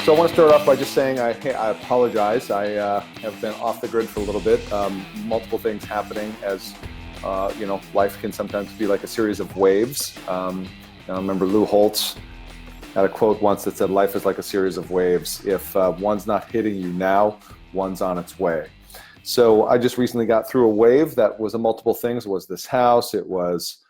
So I want to start off by just saying I apologize. I have been off the grid for a little bit. Multiple things happening as life can sometimes be like a series of waves. I remember Lou Holtz had a quote once that said, "Life is like a series of waves. If one's not hitting you now, one's on its way." So I just recently got through a wave that was a multiple things. It was this house. It was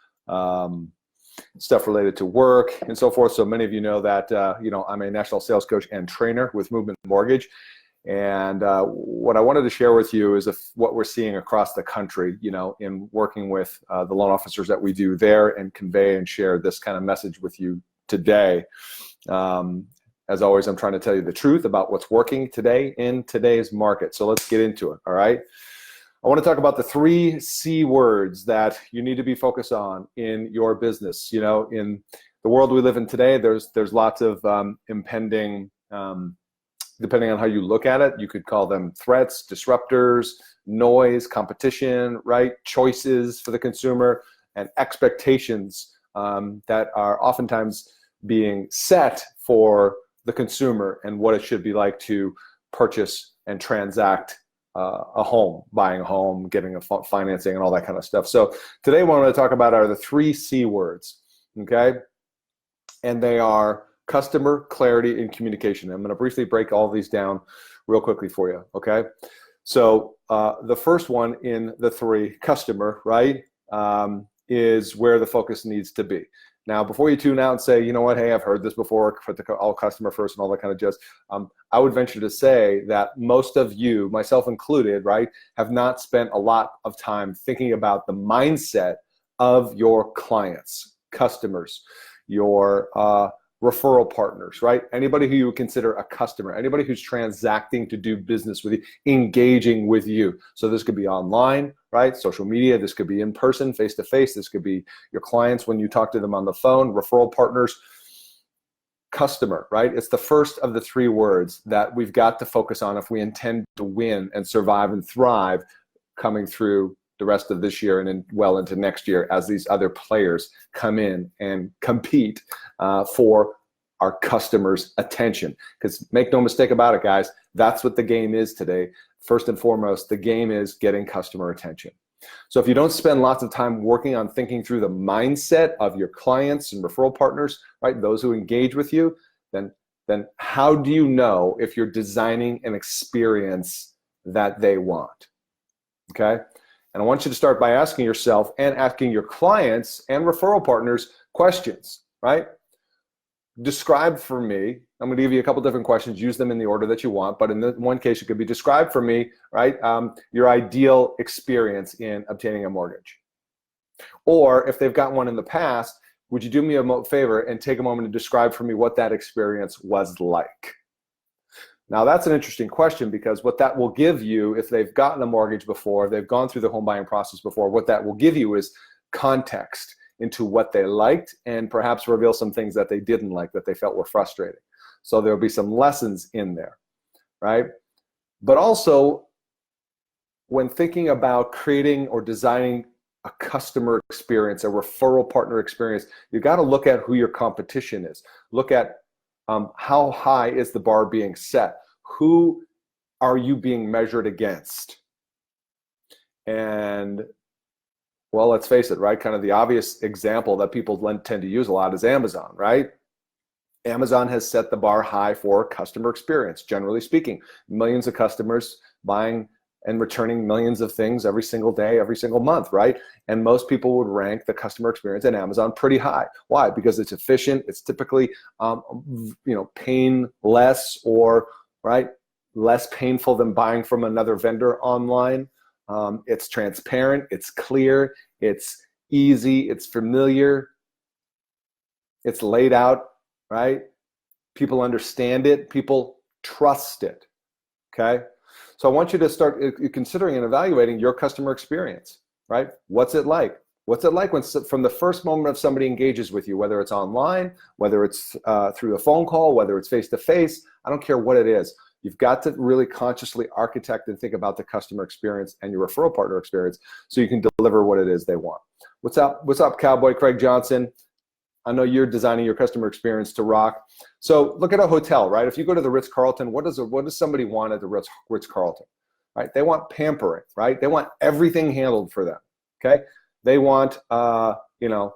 stuff related to work and so forth. So many of you know that I'm a national sales coach and trainer with Movement Mortgage. And what I wanted to share with you is what we're seeing across the country, in working with the loan officers that we do there, and convey and share this kind of message with you today. As always, I'm trying to tell you the truth about what's working today in today's market. So let's get into it, all right? I want to talk about the 3 C words that you need to be focused on in your business. In the world we live in today, there's lots of impending, depending on how you look at it, you could call them threats, disruptors, noise, competition, right? Choices for the consumer, and expectations that are oftentimes being set for the consumer and what it should be like to purchase and transact a home, buying a home, getting a financing, and all that kind of stuff. So today what I'm going to talk about are the 3 C words, okay? And they are customer, clarity, and communication. I'm going to briefly break all these down real quickly for you, okay? So the first one in the 3, customer, right, is where the focus needs to be. Now, before you tune out and say, you know what, hey, I've heard this before, put the all customer first and all that kind of jazz, I would venture to say that most of you, myself included, right, have not spent a lot of time thinking about the mindset of your clients, customers, your referral partners, right? Anybody who you would consider a customer, anybody who's transacting to do business with you, engaging with you. So this could be online, right? Social media, this could be in person, face-to-face, this could be your clients when you talk to them on the phone, referral partners, customer, right? It's the first of the 3 words that we've got to focus on if we intend to win and survive and thrive coming through the rest of this year and well into next year as these other players come in and compete for our customers' attention. Because make no mistake about it, guys, that's what the game is today. First and foremost, the game is getting customer attention. So if you don't spend lots of time working on thinking through the mindset of your clients and referral partners, right, those who engage with you, then how do you know if you're designing an experience that they want? Okay? And I want you to start by asking yourself and asking your clients and referral partners questions, right? Describe for me, I'm going to give you a couple different questions, use them in the order that you want, but in one case it could be describe for me, right, your ideal experience in obtaining a mortgage. Or if they've got one in the past, would you do me a favor and take a moment to describe for me what that experience was like? Now that's an interesting question, because what that will give you, if they've gotten a mortgage before, they've gone through the home buying process before, what that will give you is context into what they liked, and perhaps reveal some things that they didn't like, that they felt were frustrating. So there'll be some lessons in there, right? But also, when thinking about creating or designing a customer experience, a referral partner experience, you got to look at who your competition is. Look at how high is the bar being set? Who are you being measured against? And well, let's face it, right? Kind of the obvious example that people tend to use a lot is Amazon, right? Amazon has set the bar high for customer experience, generally speaking. Millions of customers buying and returning millions of things every single day, every single month, right? And most people would rank the customer experience at Amazon pretty high. Why? Because it's efficient. It's typically, painless, or right, less painful than buying from another vendor online. It's transparent. It's clear. It's easy. It's familiar. It's laid out, right? People understand it. People trust it. Okay. So I want you to start considering and evaluating your customer experience, right? What's it like? What's it like when, from the first moment of somebody engages with you, whether it's online, whether it's through a phone call, whether it's face-to-face, I don't care what it is. You've got to really consciously architect and think about the customer experience and your referral partner experience so you can deliver what it is they want. What's up, Cowboy Craig Johnson? I know you're designing your customer experience to rock. So look at a hotel, right? If you go to the Ritz-Carlton, what does somebody want at the Ritz-Carlton, right? They want pampering, right? They want everything handled for them, okay? They want, you know,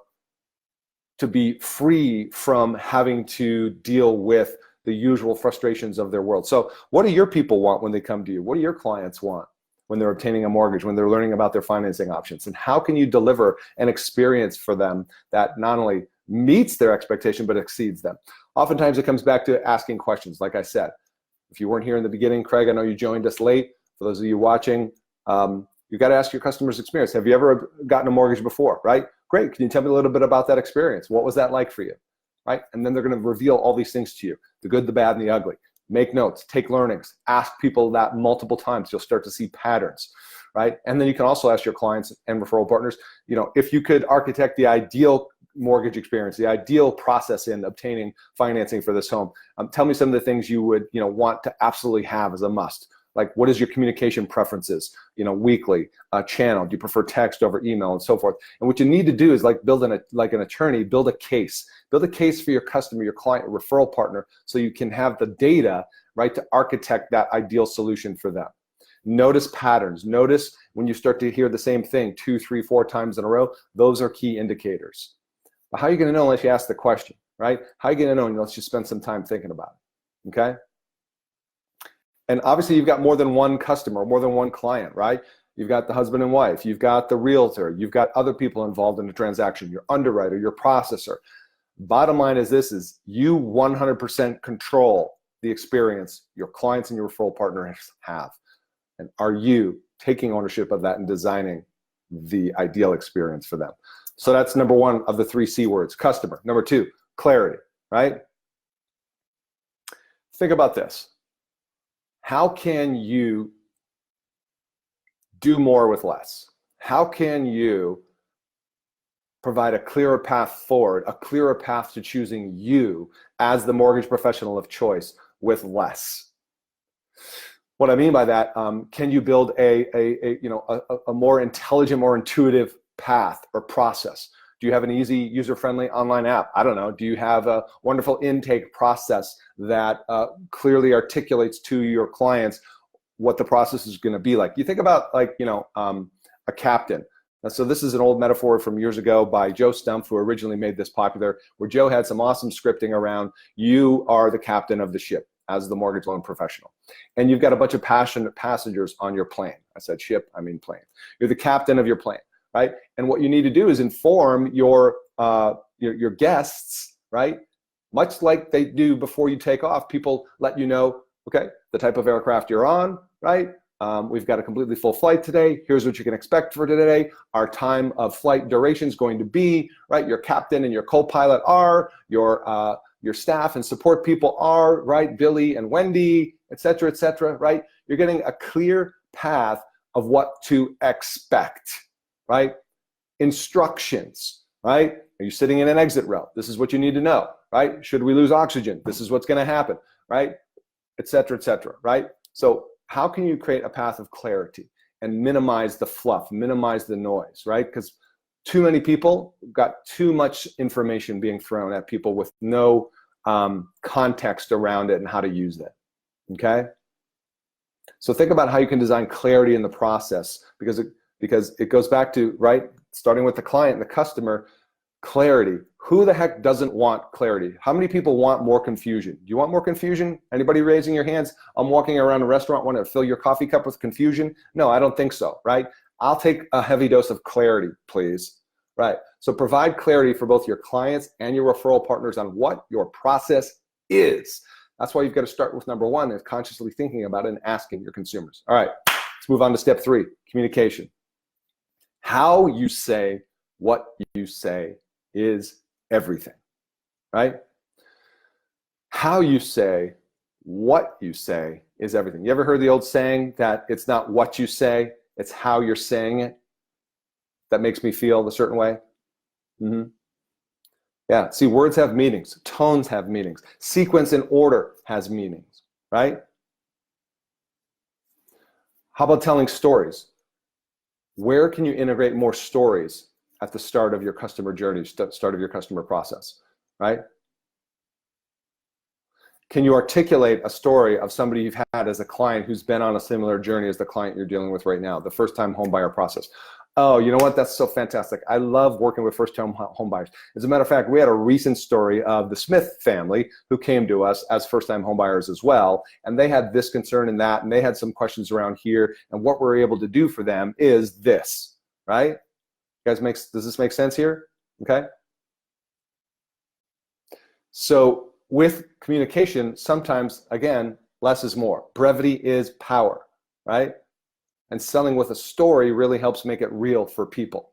to be free from having to deal with the usual frustrations of their world. So what do your people want when they come to you? What do your clients want when they're obtaining a mortgage, when they're learning about their financing options? And how can you deliver an experience for them that not only meets their expectation, but exceeds them? Oftentimes it comes back to asking questions. Like I said, if you weren't here in the beginning, Craig, I know you joined us late. For those of you watching, you got to ask your customer's experience. Have you ever gotten a mortgage before, right? Great, can you tell me a little bit about that experience? What was that like for you, right? And then they're gonna reveal all these things to you, the good, the bad, and the ugly. Make notes, take learnings, ask people that multiple times. You'll start to see patterns, right? And then you can also ask your clients and referral partners, you know, if you could architect the ideal mortgage experience, the ideal process in obtaining financing for this home, tell me some of the things you would, you know, want to absolutely have as a must. Like, what is your communication preferences, you know, weekly, channel? Do you prefer text over email and so forth? And what you need to do is like like an attorney, build a case for your customer, your client, your referral partner, so you can have the data, right, to architect that ideal solution for them. Notice patterns. Notice when you start to hear the same thing 2, 3, 4 times in a row. Those are key indicators. But how are you going to know unless you ask the question, right? How are you going to know unless you spend some time thinking about it, okay? And obviously you've got more than one customer, more than one client, right? You've got the husband and wife, you've got the realtor, you've got other people involved in the transaction, your underwriter, your processor. Bottom line is this, is you 100% control the experience your clients and your referral partners have. And are you taking ownership of that and designing the ideal experience for them? So that's number one of the 3 C words, customer. Number 2, clarity, right? Think about this. How can you do more with less? How can you provide a clearer path forward, a clearer path to choosing you as the mortgage professional of choice with less? What I mean by that, can you build a more intelligent, more intuitive path or process? Do you have an easy, user-friendly online app? I don't know. Do you have a wonderful intake process that clearly articulates to your clients what the process is going to be like? You think about, like, you know, a captain. So this is an old metaphor from years ago by Joe Stumpf, who originally made this popular, where Joe had some awesome scripting around, you are the captain of the ship as the mortgage loan professional. And you've got a bunch of passionate passengers on your plane. I said ship, I mean plane. You're the captain of your plane. Right? And what you need to do is inform your guests, right? Much like they do before you take off. People let you know, okay, the type of aircraft you're on, right? We've got a completely full flight today. Here's what you can expect for today. Our time of flight duration is going to be, right? Your captain and your co-pilot are, your staff and support people are, right? Billy and Wendy, et cetera, right? You're getting a clear path of what to expect. Right? Instructions, right? Are you sitting in an exit row? This is what you need to know, right? Should we lose oxygen? This is what's going to happen, right? Et cetera, right? So how can you create a path of clarity and minimize the fluff, minimize the noise, right? Because too many people got too much information being thrown at people with no context around it and how to use it, okay? So think about how you can design clarity in the process, because it goes back to, right, starting with the client and the customer, clarity. Who the heck doesn't want clarity? How many people want more confusion? Do you want more confusion? Anybody raising your hands? I'm walking around a restaurant, want to fill your coffee cup with confusion? No, I don't think so, right? I'll take a heavy dose of clarity, please, right? So provide clarity for both your clients and your referral partners on what your process is. That's why you've got to start with number 1, is consciously thinking about it and asking your consumers. All right, let's move on to step 3, communication. How you say what you say is everything, right? How you say what you say is everything. You ever heard the old saying that it's not what you say, it's how you're saying it that makes me feel a certain way? Yeah, see, words have meanings, tones have meanings, sequence and order has meanings, right? How about telling stories? Where can you integrate more stories at the start of your customer journey, start of your customer process, right? Can you articulate a story of somebody you've had as a client who's been on a similar journey as the client you're dealing with right now, the first-time home buyer process? Oh, you know what? That's so fantastic. I love working with first-time home buyers. As a matter of fact, we had a recent story of the Smith family who came to us as first-time home buyers as well, and they had this concern and that, and they had some questions around here, and what we're able to do for them is this, right? Guys, does this make sense here? Okay. So with communication, sometimes, again, less is more. Brevity is power, right? And selling with a story really helps make it real for people.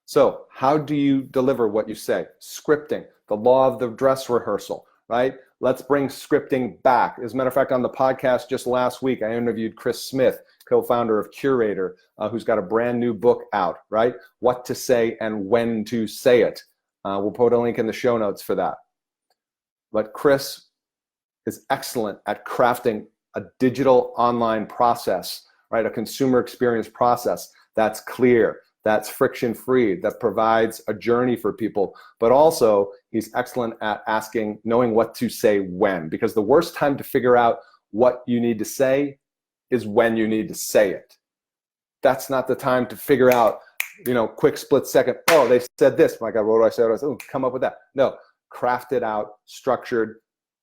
So how do you deliver what you say? Scripting, the law of the dress rehearsal, right? Let's bring scripting back. As a matter of fact, on the podcast just last week, I interviewed Chris Smith, co-founder of Curator, who's got a brand new book out, right? What to say and when to say it. We'll put a link in the show notes for that. But Chris is excellent at crafting a digital online process, right? A consumer experience process that's clear, that's friction-free, that provides a journey for people. But also, he's excellent at knowing what to say when, because the worst time to figure out what you need to say is when you need to say it. That's not the time to figure out, quick split second, oh, they said this, my God, what do I say? Come up with that. No, craft it out, structured,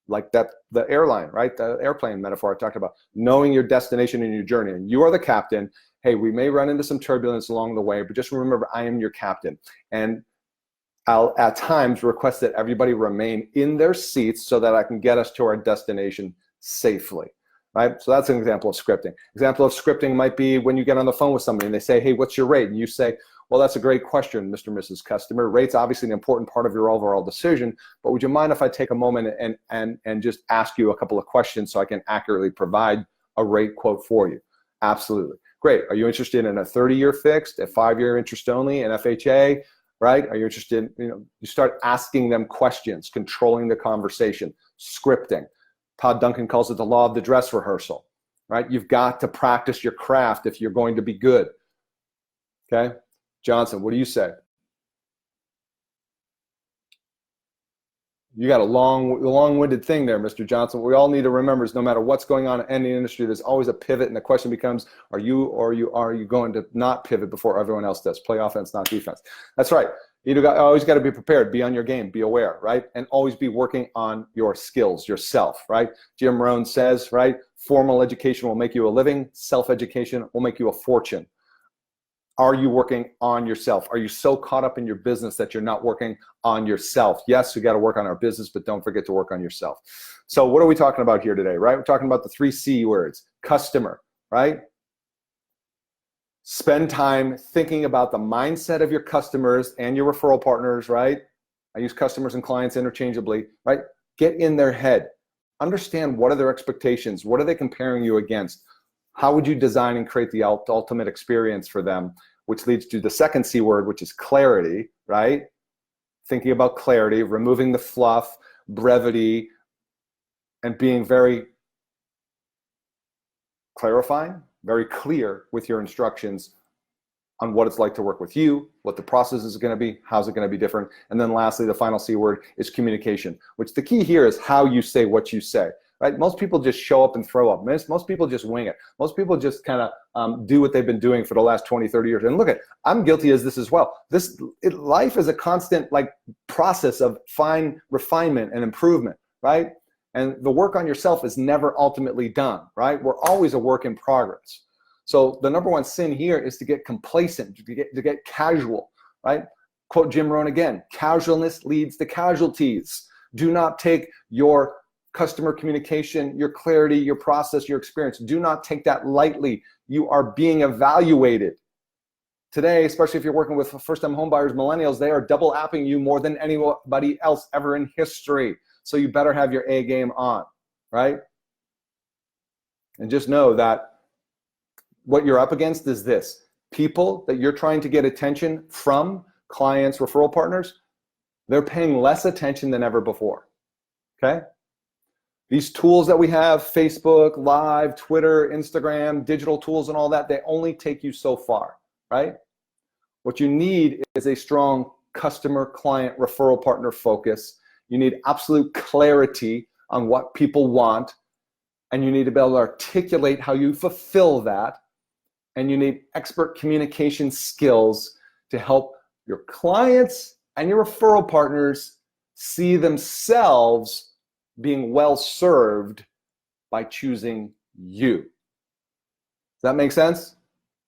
like that, the airline, right? The airplane metaphor I talked about, knowing your destination and your journey. And you are the captain. Hey, we may run into some turbulence along the way, but just remember, I am your captain. And I'll at times request that everybody remain in their seats so that I can get us to our destination safely. Right? So that's an example of scripting. Example of scripting might be when you get on the phone with somebody and they say, hey, what's your rate? And you say, well, that's a great question, Mr. and Mrs. Customer. Rate's obviously an important part of your overall decision, but would you mind if I take a moment and just ask you a couple of questions so I can accurately provide a rate quote for you? Absolutely. Great. Are you interested in a 30-year fixed, a 5-year interest only, an FHA, right? Are you interested in, you start asking them questions, controlling the conversation, scripting. Todd Duncan calls it the law of the dress rehearsal, right? You've got to practice your craft if you're going to be good. Okay? Johnson, what do you say? You got a long-winded thing there, Mr. Johnson. What we all need to remember is no matter what's going on in any industry, there's always a pivot, and the question becomes, are you going to not pivot before everyone else does? Play offense, not defense. That's right. You always got to be prepared, be on your game, be aware, right? And always be working on your skills, yourself, right? Jim Rohn says, right, formal education will make you a living, self-education will make you a fortune. Are you working on yourself? Are you so caught up in your business that you're not working on yourself? Yes, we got to work on our business, but don't forget to work on yourself. So what are we talking about here today, right? We're talking about the 3 C words, customer, right? Spend time thinking about the mindset of your customers and your referral partners, right? I use customers and clients interchangeably, right? Get in their head. Understand what are their expectations? What are they comparing you against? How would you design and create the ultimate experience for them? Which leads to the second C word, which is clarity, right? Thinking about clarity, removing the fluff, brevity, and being very clarifying, very clear with your instructions on what it's like to work with you, what the process is going to be, how's it going to be different. And then lastly, the final C word is communication, which the key here is how you say what you say, right? Most people just show up and throw up. Most people just wing it. Most people just kind of do what they've been doing for the last 20, 30 years. And look at, I'm guilty as this as well. Life is a constant process of fine refinement and improvement, right? And the work on yourself is never ultimately done, right? We're always a work in progress. So the number one sin here is to get complacent, to get casual, right? Quote Jim Rohn again, casualness leads to casualties. Do not take your customer communication, your clarity, your process, your experience. Do not take that lightly. You are being evaluated. Today, especially if you're working with first-time homebuyers, millennials, they are double apping you more than anybody else ever in history. So you better have your A game on, right? And just know that what you're up against is this. People that you're trying to get attention from, clients, referral partners, they're paying less attention than ever before, okay? These tools that we have, Facebook, Live, Twitter, Instagram, digital tools and all that, they only take you so far, right? What you need is a strong customer, client, referral partner focus. You need absolute clarity on what people want, and you need to be able to articulate how you fulfill that. And you need expert communication skills to help your clients and your referral partners see themselves being well served by choosing you. Does that make sense?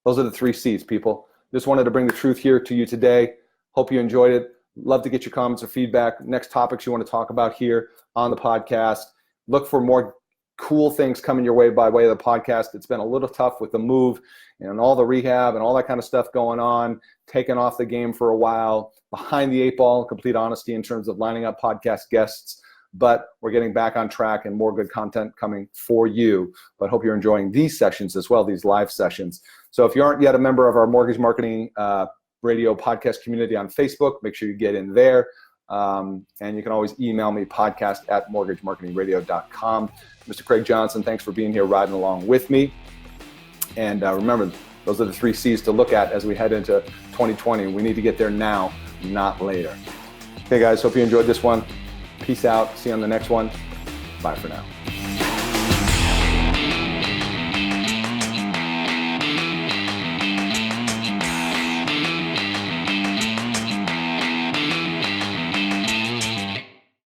Those are the 3 C's, people. Just wanted to bring the truth here to you today. Hope you enjoyed it. Love to get your comments or feedback. Next topics you want to talk about here on the podcast. Look for more cool things coming your way by way of the podcast. It's been a little tough with the move and all the rehab and all that kind of stuff going on, taken off the game for a while, behind the 8 ball, complete honesty in terms of lining up podcast guests. But we're getting back on track and more good content coming for you. But hope you're enjoying these sessions as well, these live sessions. So if you aren't yet a member of our Mortgage Marketing Radio podcast community on Facebook, make sure you get in there. And you can always email me, podcast@mortgagemarketingradio.com. Mr. Craig Johnson, thanks for being here, riding along with me. And remember, those are the 3 C's to look at as we head into 2020. We need to get there now, not later. Okay, guys, hope you enjoyed this one. Peace out. See you on the next one. Bye for now.